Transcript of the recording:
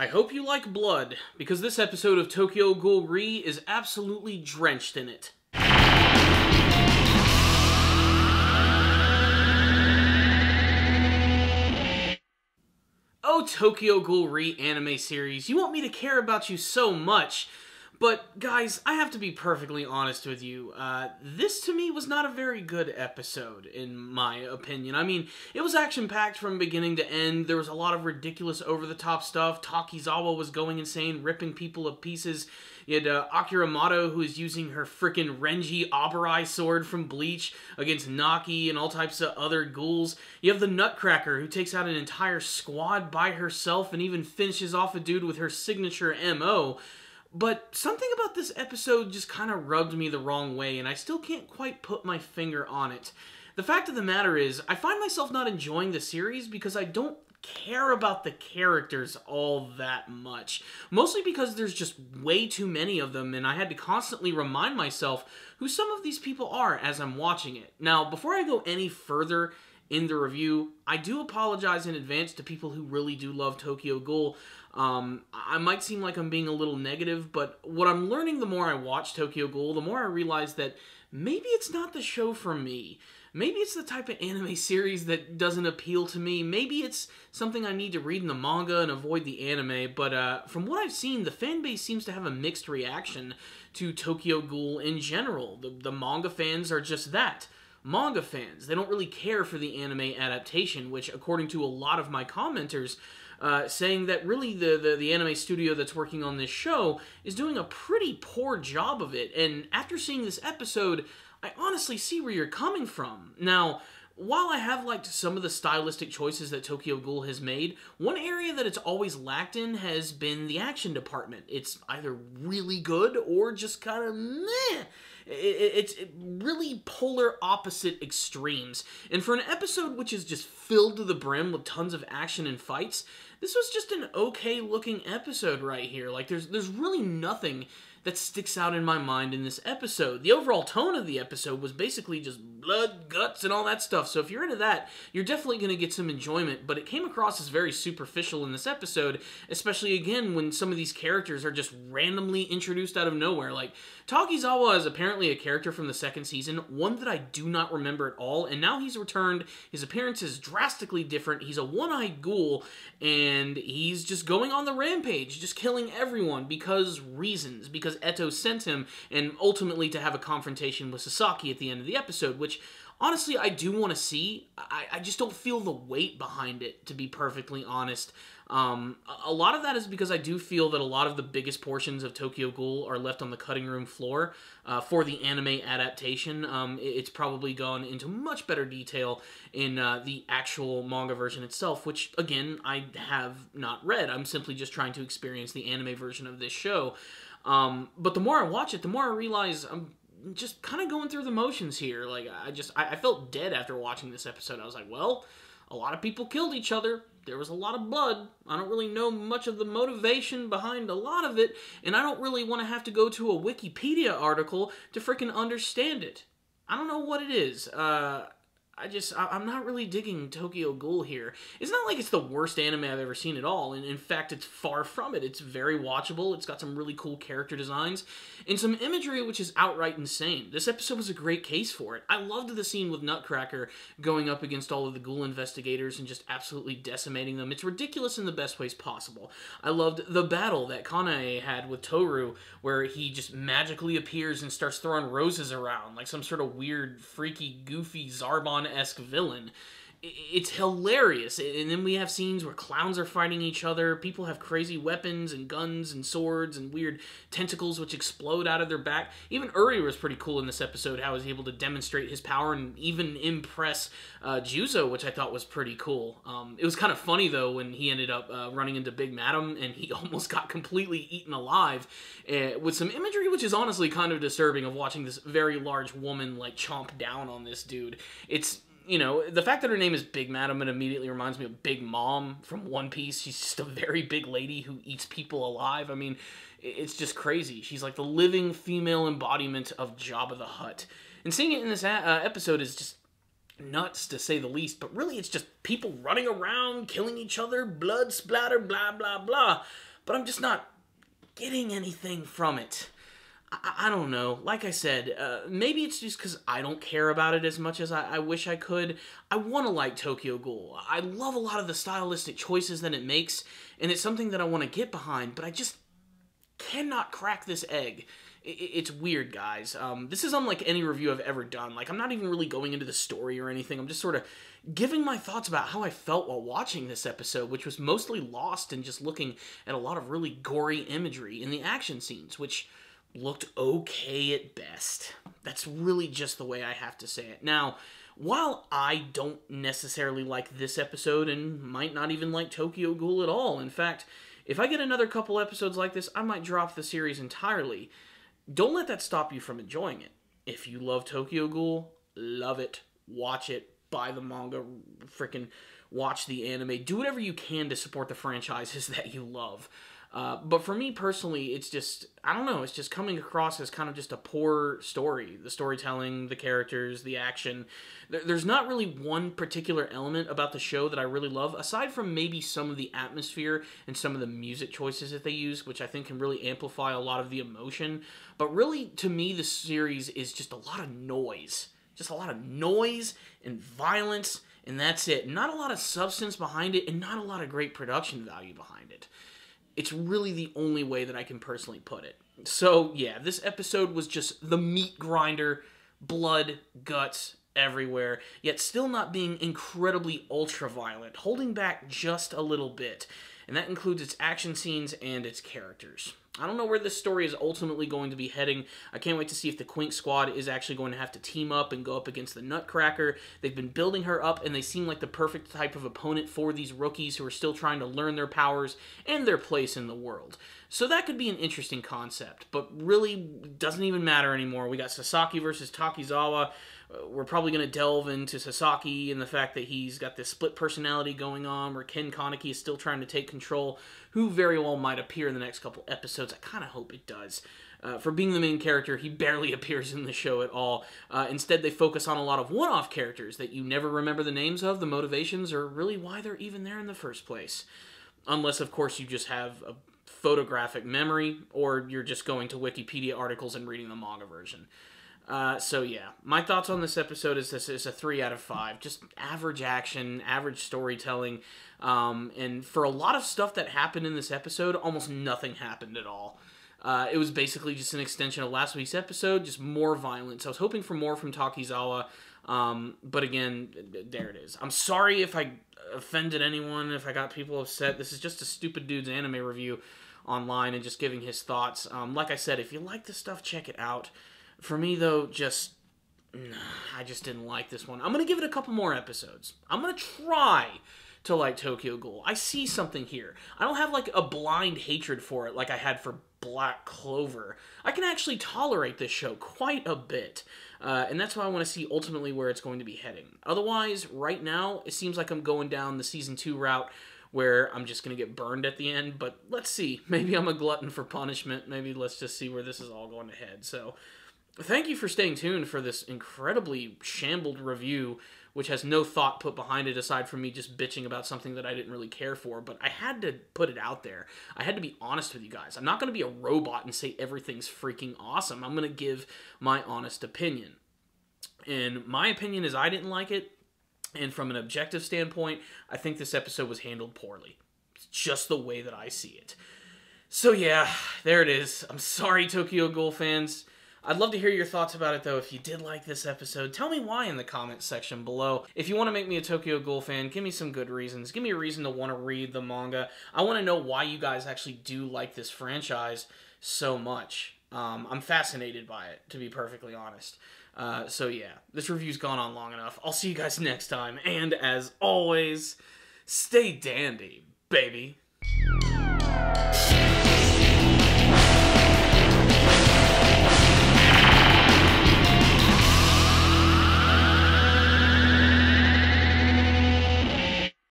I hope you like blood, because this episode of Tokyo Ghoul Re is absolutely drenched in it. Oh, Tokyo Ghoul Re anime series, you want me to care about you so much. But, guys, I have to be perfectly honest with you. This, to me, was not a very good episode, in my opinion. I mean, it was action-packed from beginning to end. There was a lot of ridiculous, over-the-top stuff. Takizawa was going insane, ripping people to pieces. You had Akira Mato, who is using her frickin' Renji Abarai sword from Bleach against Naki and all types of other ghouls. You have the Nutcracker, who takes out an entire squad by herself and even finishes off a dude with her signature MO. But something about this episode just kind of rubbed me the wrong way, and I still can't quite put my finger on it. The fact of the matter is, I find myself not enjoying the series because I don't care about the characters all that much. Mostly because there's just way too many of them, and I had to constantly remind myself who some of these people are as I'm watching it. Now, before I go any further in the review, I do apologize in advance to people who really do love Tokyo Ghoul. I might seem like I'm being a little negative, but what I'm learning the more I watch Tokyo Ghoul, the more I realize that maybe it's not the show for me. Maybe it's the type of anime series that doesn't appeal to me. Maybe it's something I need to read in the manga and avoid the anime, but from what I've seen, the fanbase seems to have a mixed reaction to Tokyo Ghoul in general. The manga fans are just that. Manga fans. They don't really care for the anime adaptation, which, according to a lot of my commenters, saying that really the anime studio that's working on this show is doing a pretty poor job of it. And after seeing this episode, I honestly see where you're coming from. Now, while I have liked some of the stylistic choices that Tokyo Ghoul has made, one area that it's always lacked in has been the action department. It's either really good or just kind of meh. It's really polar opposite extremes. And for an episode which is just filled to the brim with tons of action and fights, this was just an okay looking episode right here. Like, there's really nothing that sticks out in my mind in this episode. The overall tone of the episode was basically just blood, guts, and all that stuff. So if you're into that, you're definitely going to get some enjoyment. But it came across as very superficial in this episode, especially, again, when some of these characters are just randomly introduced out of nowhere. Like, Takizawa is apparently a character from the second season, one that I do not remember at all, and now he's returned. His appearance is drastically different. He's a one-eyed ghoul, and he's just going on the rampage, just killing everyone because reasons, because Eto sent him, and ultimately to have a confrontation with Sasaki at the end of the episode, which honestly I do want to see. I just don't feel the weight behind it, to be perfectly honest. A lot of that is because I do feel that a lot of the biggest portions of Tokyo Ghoul are left on the cutting room floor for the anime adaptation. It's probably gone into much better detail in the actual manga version itself, which, again, I have not read. I'm simply just trying to experience the anime version of this show. But the more I watch it, the more I realize I'm just kind of going through the motions here. Like, I felt dead after watching this episode. I was like, well, a lot of people killed each other. There was a lot of blood. I don't really know much of the motivation behind a lot of it, and I don't really want to have to go to a Wikipedia article to freaking understand it. I don't know what it is. I'm not really digging Tokyo Ghoul here. It's not like it's the worst anime I've ever seen at all, and in fact, it's far from it. It's very watchable, it's got some really cool character designs, and some imagery which is outright insane. This episode was a great case for it. I loved the scene with Nutcracker going up against all of the ghoul investigators and just absolutely decimating them. It's ridiculous in the best ways possible. I loved the battle that Kanae had with Toru, where he just magically appears and starts throwing roses around, like some sort of weird, freaky, goofy Zarbon-esque villain. It's hilarious. And then we have scenes where clowns are fighting each other, people have crazy weapons and guns and swords and weird tentacles which explode out of their back. Even Uri was pretty cool in this episode, how he was able to demonstrate his power and even impress Juzo, which I thought was pretty cool. It was kind of funny, though, when he ended up running into Big Madam and he almost got completely eaten alive with some imagery which is honestly kind of disturbing, of watching this very large woman, like, chomp down on this dude. It's, you know, the fact that her name is Big Madam, it immediately reminds me of Big Mom from One Piece. She's just a very big lady who eats people alive. I mean, it's just crazy. She's like the living female embodiment of Jabba the Hutt. And seeing it in this episode is just nuts, to say the least. But really, it's just people running around, killing each other, blood splatter, blah, blah, blah. but I'm just not getting anything from it. I don't know. Like I said, maybe it's just because I don't care about it as much as I wish I could. I want to like Tokyo Ghoul. I love a lot of the stylistic choices that it makes, and it's something that I want to get behind, but I just cannot crack this egg. It's weird, guys. This is unlike any review I've ever done. Like, I'm not even really going into the story or anything. I'm just sort of giving my thoughts about how I felt while watching this episode, which was mostly lost in just looking at a lot of really gory imagery in the action scenes, which looked okay at best. That's really just the way I have to say it. Now, while I don't necessarily like this episode and might not even like Tokyo Ghoul at all, in fact, if I get another couple episodes like this, I might drop the series entirely. Don't let that stop you from enjoying it. If you love Tokyo Ghoul, love it, watch it, buy the manga, freaking watch the anime, do whatever you can to support the franchises that you love. But for me personally, it's just, I don't know, it's just coming across as kind of just a poor story. The storytelling, the characters, the action. There's not really one particular element about the show that I really love, aside from maybe some of the atmosphere and some of the music choices that they use, which I think can really amplify a lot of the emotion. But really, to me, the series is just a lot of noise. Just a lot of noise and violence, and that's it. Not a lot of substance behind it, and not a lot of great production value behind it. It's really the only way that I can personally put it. So, yeah, this episode was just the meat grinder, blood, guts, everywhere, yet still not being incredibly ultra-violent, holding back just a little bit. And that includes its action scenes and its characters. I don't know where this story is ultimately going to be heading. I can't wait to see if the Quink Squad is actually going to have to team up and go up against the Nutcracker. They've been building her up, and they seem like the perfect type of opponent for these rookies who are still trying to learn their powers and their place in the world. So that could be an interesting concept, but really doesn't even matter anymore. We got Sasaki versus Takizawa. We're probably going to delve into Sasaki and the fact that he's got this split personality going on, where Ken Kaneki is still trying to take control, who very well might appear in the next couple episodes. I kind of hope it does. For being the main character, he barely appears in the show at all. Instead, they focus on a lot of one-off characters that you never remember the names of, the motivations, or really why they're even there in the first place. Unless, of course, you just have a photographic memory, or you're just going to Wikipedia articles and reading the manga version. So yeah, my thoughts on this episode is this is a 3 out of 5. Just average action, average storytelling, and for a lot of stuff that happened in this episode, almost nothing happened at all. It was basically just an extension of last week's episode, just more violence. I was hoping for more from Takizawa, but again, there it is. I'm sorry if I offended anyone, if I got people upset. This is just a stupid dude's anime review online and just giving his thoughts. Like I said, if you like this stuff, check it out. For me, though, I just didn't like this one. I'm going to give it a couple more episodes. I'm going to try to like Tokyo Ghoul. I see something here. I don't have, like, a blind hatred for it like I had for Black Clover. I can actually tolerate this show quite a bit. And that's why I want to see ultimately where it's going to be heading. Otherwise, right now, it seems like I'm going down the Season 2 route, where I'm just going to get burned at the end. But let's see. Maybe I'm a glutton for punishment. Maybe let's just see where this is all going to head. So thank you for staying tuned for this incredibly shambled review, which has no thought put behind it aside from me just bitching about something that I didn't really care for. But I had to put it out there. I had to be honest with you guys. I'm not going to be a robot and say everything's freaking awesome. I'm going to give my honest opinion. And my opinion is I didn't like it. And from an objective standpoint, I think this episode was handled poorly. It's just the way that I see it. So yeah, there it is. I'm sorry, Tokyo Ghoul fans. I'd love to hear your thoughts about it, though. If you did like this episode, tell me why in the comments section below. If you want to make me a Tokyo Ghoul fan, give me some good reasons. Give me a reason to want to read the manga. I want to know why you guys actually do like this franchise so much. I'm fascinated by it, to be perfectly honest. So yeah, this review's gone on long enough. I'll see you guys next time, and as always, stay dandy, baby.